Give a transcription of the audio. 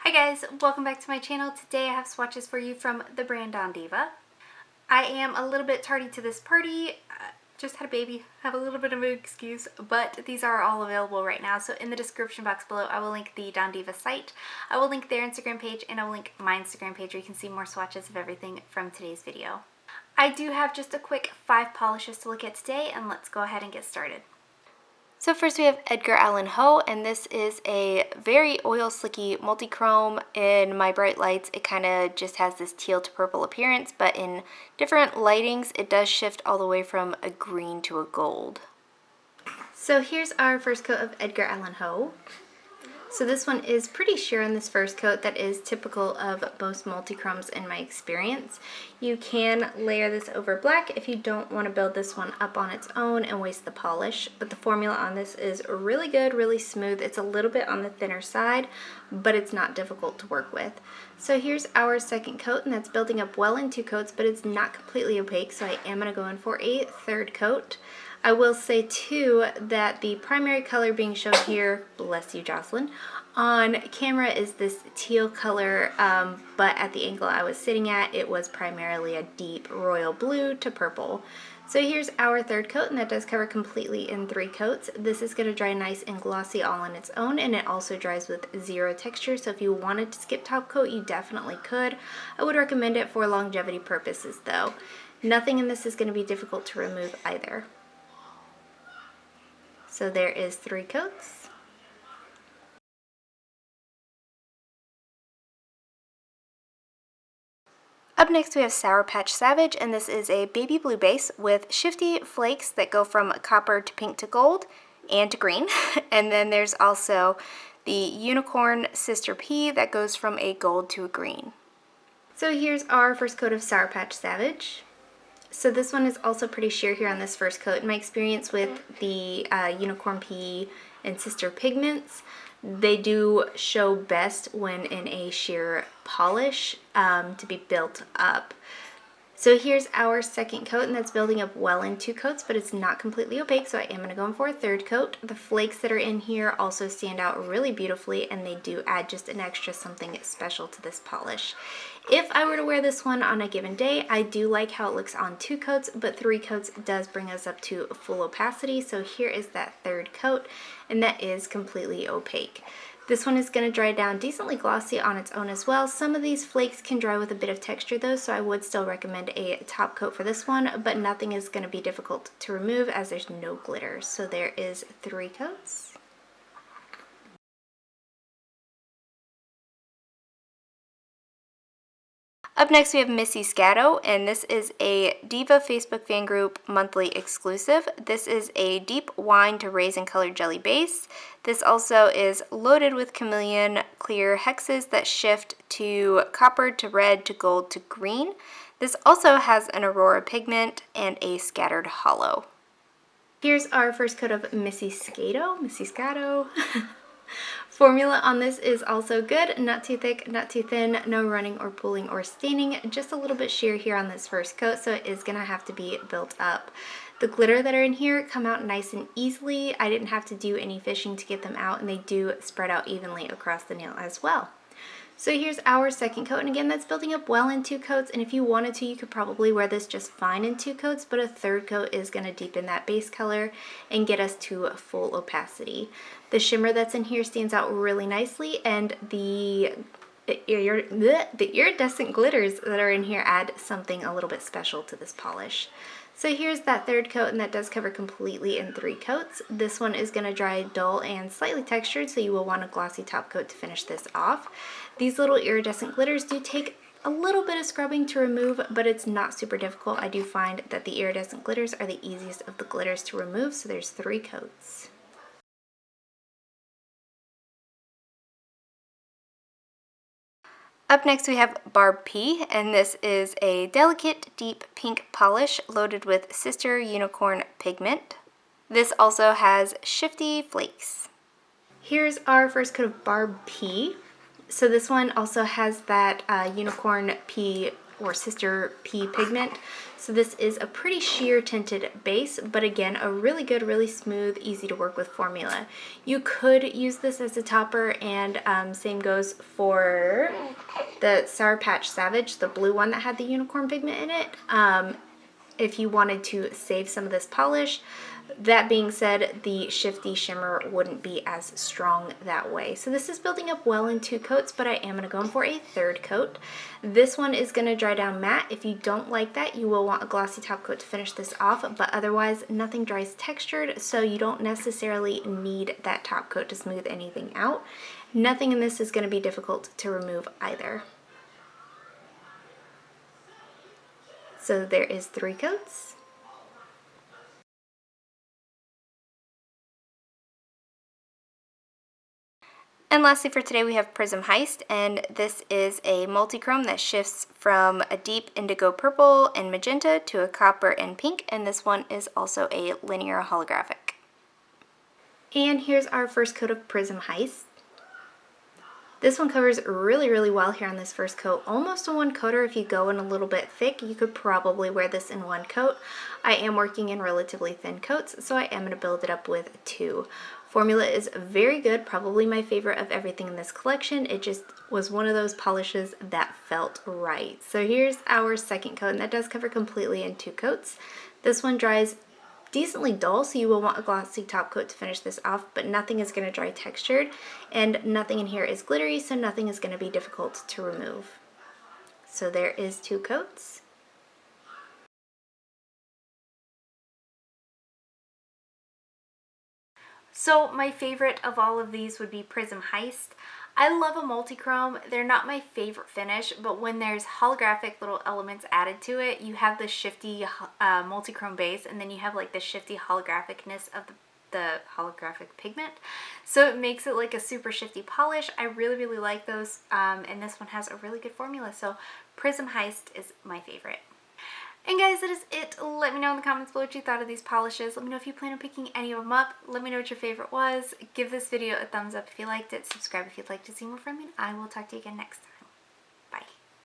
Hi guys, welcome back to my channel. Today I have swatches for you from the brand Don Deeva. I am a little bit tardy to this party. Just had a baby, have a little bit of an excuse, but these are all available right now. So in the description box below, I will link the Don Deeva site. I will link their Instagram page, and I will link my Instagram page where you can see more swatches of everything from today's video. I do have just a quick 5 polishes to look at today, and let's go ahead and get started. So first we have Edgar Howe, and this is a very oil slicky multi-chrome. In my bright lights it kind of just has this teal to purple appearance, but in different lightings it does shift all the way from a green to a gold. So here's our first coat of Edgar Howe. So this one is pretty sheer on this first coat. That is typical of most multi-chromes in my experience. You can layer this over black if you don't want to build this one up on its own and waste the polish, but the formula on this is really good, really smooth. It's a little bit on the thinner side, but it's not difficult to work with. So here's our second coat, and that's building up well in 2 coats, but it's not completely opaque, so I am going to go in for a third coat. I will say too that the primary color being shown here, bless you Jocelyn, on camera is this teal color, but at the angle I was sitting at, it was primarily a deep royal blue to purple. So here's our third coat, and that does cover completely in 3 coats. This is going to dry nice and glossy all on its own, and it also dries with 0 texture, so if you wanted to skip top coat, you definitely could. I would recommend it for longevity purposes though. Nothing in this is going to be difficult to remove either. So there is 3 coats. Up next we have Sour Patch Savage, and this is a baby blue base with shifty flakes that go from copper to pink to gold and to green. And then there's also the Unicorn Sister P that goes from a gold to a green. So here's our first coat of Sour Patch Savage. So this one is also pretty sheer here on this first coat. In my experience with the Unicorn P and Sister pigments, they do show best when in a sheer polish to be built up. So here's our second coat, and that's building up well in 2 coats, but it's not completely opaque, so I am going to go in for a third coat. The flakes that are in here also stand out really beautifully, and they do add just an extra something special to this polish. If I were to wear this one on a given day, I do like how it looks on 2 coats, but 3 coats does bring us up to full opacity. So here is that third coat, and that is completely opaque. This one is going to dry down decently glossy on its own as well. Some of these flakes can dry with a bit of texture though, so I would still recommend a top coat for this one, but nothing is going to be difficult to remove as there's no glitter. So there is 3 coats. Up next we have Missy Scatto, and this is a Diva Facebook fan group monthly exclusive. This is a deep wine to raisin colored jelly base. This also is loaded with chameleon clear hexes that shift to copper to red to gold to green. This also has an aurora pigment and a scattered hollow. Here's our first coat of Missy Scotto. Formula on this is also good, not too thick, not too thin, no running or pooling or staining, just a little bit sheer here on this first coat, so it is going to have to be built up. The glitter that are in here come out nice and easily. I didn't have to do any fishing to get them out, and they do spread out evenly across the nail as well. So here's our second coat, and again that's building up well in 2 coats, and if you wanted to you could probably wear this just fine in 2 coats, but a third coat is going to deepen that base color and get us to full opacity. The shimmer that's in here stands out really nicely, and the iridescent glitters that are in here add something a little bit special to this polish. So here's that third coat, and that does cover completely in 3 coats. This one is going to dry dull and slightly textured, so you will want a glossy top coat to finish this off. These little iridescent glitters do take a little bit of scrubbing to remove, but it's not super difficult. I do find that the iridescent glitters are the easiest of the glitters to remove, so there's 3 coats. Up next we have Barb P, and this is a delicate deep pink polish loaded with Sister Unicorn pigment. This also has shifty flakes. Here's our first coat of Barb P. So this one also has that Unicorn P or Sister P pigment. So this is a pretty sheer tinted base, but again, a really good, really smooth, easy to work with formula. You could use this as a topper, and same goes for the Sour Patch Savage, the blue one that had the unicorn pigment in it, if you wanted to save some of this polish. That being said, the Shifty Shimmer wouldn't be as strong that way. So this is building up well in 2 coats, but I am going to go in for a 3rd coat. This one is going to dry down matte. If you don't like that, you will want a glossy top coat to finish this off, but otherwise nothing dries textured, so you don't necessarily need that top coat to smooth anything out. Nothing in this is going to be difficult to remove either. So there is 3 coats. And lastly for today we have Prism Heist, and this is a multi-chrome that shifts from a deep indigo purple and magenta to a copper and pink, and this one is also a linear holographic. And here's our first coat of Prism Heist. This one covers really, really well here on this first coat. Almost a 1 coater. If you go in a little bit thick, you could probably wear this in 1 coat. I am working in relatively thin coats, so I am going to build it up with 2. Formula is very good, probably my favorite of everything in this collection. It just was one of those polishes that felt right. So here's our second coat, and that does cover completely in 2 coats. This one dries decently dull, so you will want a glossy top coat to finish this off, but nothing is going to dry textured, and nothing in here is glittery, so nothing is going to be difficult to remove. So there is 2 coats. So my favorite of all of these would be Prism Heist. I love a multi-chrome. They're not my favorite finish, but when there's holographic little elements added to it, you have the shifty multi-chrome base, and then you have like the shifty holographicness of the holographic pigment. So it makes it like a super shifty polish. I really, really like those, and this one has a really good formula. So Prism Heist is my favorite. And guys, that is it. Let me know in the comments below what you thought of these polishes. Let me know if you plan on picking any of them up. Let me know what your favorite was. Give this video a thumbs up if you liked it. Subscribe if you'd like to see more from me. I will talk to you again next time.